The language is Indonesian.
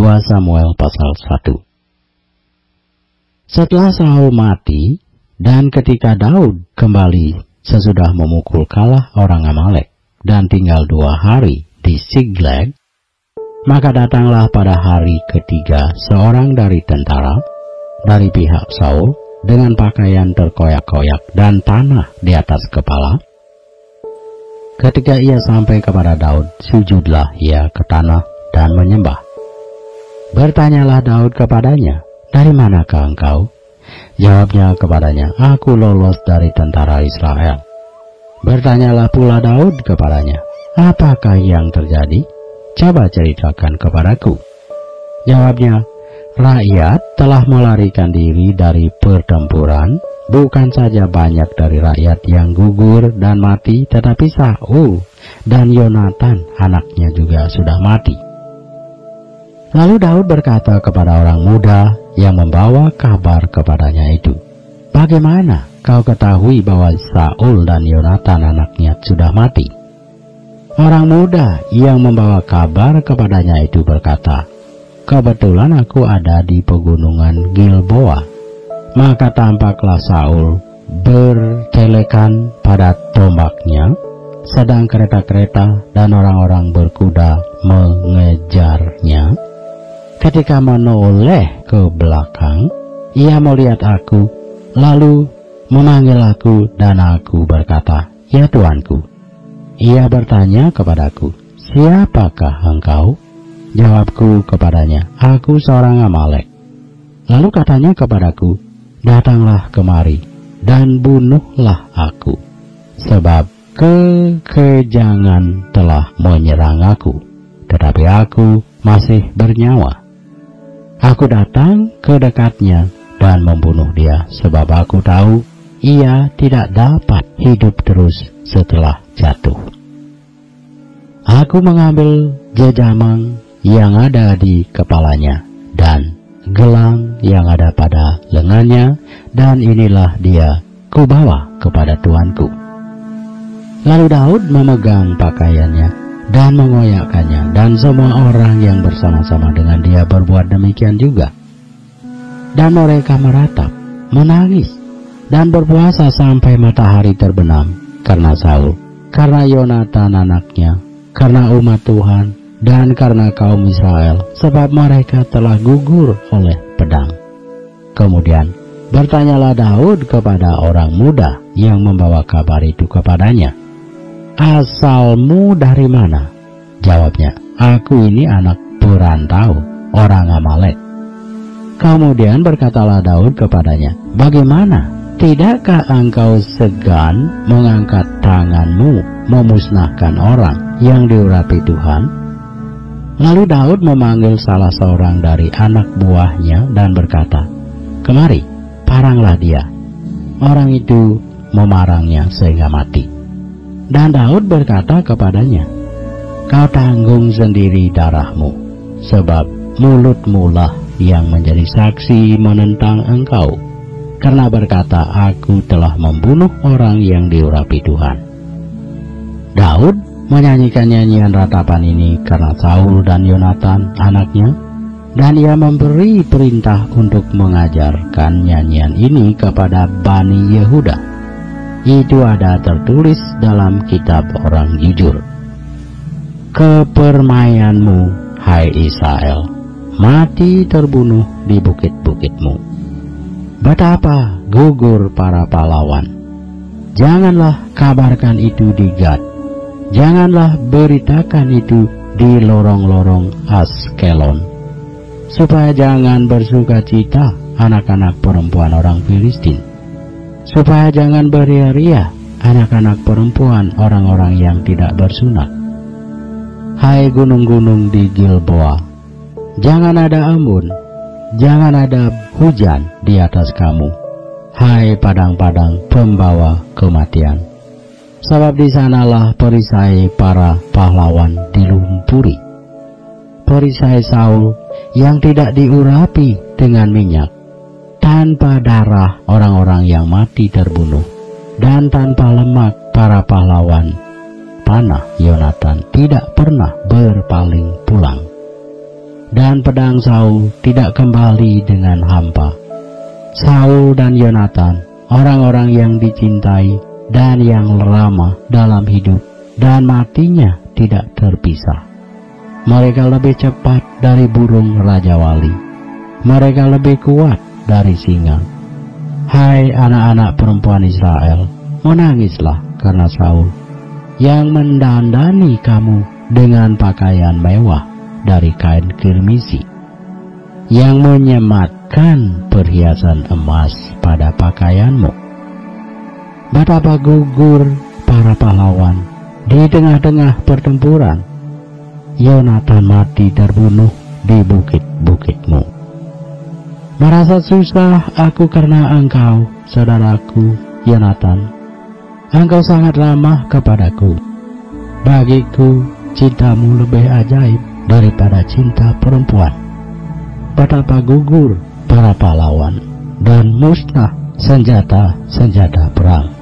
2 Samuel pasal 1. Setelah Saul mati, dan ketika Daud kembali sesudah memukul kalah orang Amalek, dan tinggal 2 hari di Siklag, maka datanglah pada hari ketiga seorang dari tentara, dari pihak Saul, dengan pakaian terkoyak-koyak dan tanah di atas kepala. Ketika ia sampai kepada Daud, sujudlah ia ke tanah dan menyembah. Bertanyalah Daud kepadanya, "Dari manakah engkau?" Jawabnya kepadanya, "Aku lolos dari tentara Israel." Bertanyalah pula Daud kepadanya, "Apakah yang terjadi? Coba ceritakan kepadaku." Jawabnya, "Rakyat telah melarikan diri dari pertempuran. Bukan saja banyak dari rakyat yang gugur dan mati, tetapi Saul dan Yonatan anaknya juga sudah mati." Lalu Daud berkata kepada orang muda yang membawa kabar kepadanya itu, "Bagaimana kau ketahui bahwa Saul dan Yonatan anaknya sudah mati?" Orang muda yang membawa kabar kepadanya itu berkata, "Kebetulan aku ada di pegunungan Gilboa." Maka tampaklah Saul bertelekan pada tombaknya, sedang kereta-kereta dan orang-orang berkuda mengejarnya. Ketika menoleh ke belakang, ia melihat aku, lalu memanggil aku, dan aku berkata, "Ya Tuanku." Ia bertanya kepadaku, "Siapakah engkau?" Jawabku kepadanya, "Aku seorang Amalek." Lalu katanya kepadaku, "Datanglah kemari dan bunuhlah aku, sebab kekejangan telah menyerang aku, tetapi aku masih bernyawa." Aku datang ke dekatnya dan membunuh dia, sebab aku tahu ia tidak dapat hidup terus setelah jatuh. Aku mengambil jejamang yang ada di kepalanya dan gelang yang ada pada lengannya, dan inilah dia kubawa kepada tuanku. Lalu Daud memegang pakaiannya dan mengoyakkannya, dan semua orang yang bersama-sama dengan dia berbuat demikian juga. Dan mereka meratap, menangis, dan berpuasa sampai matahari terbenam karena Saul, karena Yonatan anaknya, karena umat Tuhan, dan karena kaum Israel, sebab mereka telah gugur oleh pedang. Kemudian bertanyalah Daud kepada orang muda yang membawa kabar itu kepadanya, "Asalmu dari mana?" Jawabnya, "Aku ini anak perantau, orang Amalek." Kemudian berkatalah Daud kepadanya, "Bagaimana? Tidakkah engkau segan mengangkat tanganmu memusnahkan orang yang diurapi Tuhan?" Lalu Daud memanggil salah seorang dari anak buahnya dan berkata, "Kemari, paranglah dia." Orang itu memarangnya sehingga mati. Dan Daud berkata kepadanya, "Kau tanggung sendiri darahmu, sebab mulutmu lah yang menjadi saksi menentang engkau, karena berkata, 'Aku telah membunuh orang yang diurapi Tuhan.'" Daud menyanyikan nyanyian ratapan ini karena Saul dan Yonatan anaknya, dan ia memberi perintah untuk mengajarkan nyanyian ini kepada Bani Yehuda. Itu ada tertulis dalam kitab orang jujur. "Kepermayanmu, hai Israel, mati terbunuh di bukit-bukitmu. Betapa gugur para pahlawan. Janganlah kabarkan itu di Gad, janganlah beritakan itu di lorong-lorong Askelon, supaya jangan bersuka cita anak-anak perempuan orang Filistin, supaya jangan beria-ria anak-anak perempuan orang-orang yang tidak bersunat. Hai gunung-gunung di Gilboa, jangan ada embun, jangan ada hujan di atas kamu, hai padang-padang pembawa kematian, sebab di sanalah perisai para pahlawan dilumpuri, perisai Saul yang tidak diurapi dengan minyak, tanpa darah orang-orang yang mati terbunuh, dan tanpa lemak para pahlawan panah Yonatan tidak pernah berpaling pulang. Dan dan pedang Saul tidak kembali dengan hampa. Saul dan Yonatan, orang-orang yang dicintai dan yang ramah dalam hidup dan matinya tidak terpisah. Mereka lebih cepat dari burung Raja Wali. Mereka lebih kuat dari singa. Hai anak-anak perempuan Israel, menangislah karena Saul, yang mendandani kamu dengan pakaian mewah dari kain kirmisi, yang menyematkan perhiasan emas pada pakaianmu. Betapa gugur para pahlawan di tengah-tengah pertempuran. Yonatan mati terbunuh di bukit-bukitmu. Merasa susah aku karena engkau, saudaraku Yonatan. Engkau sangat ramah kepadaku. Bagiku, cintamu lebih ajaib daripada cinta perempuan. Betapa gugur para pahlawan dan musnah senjata-senjata perang.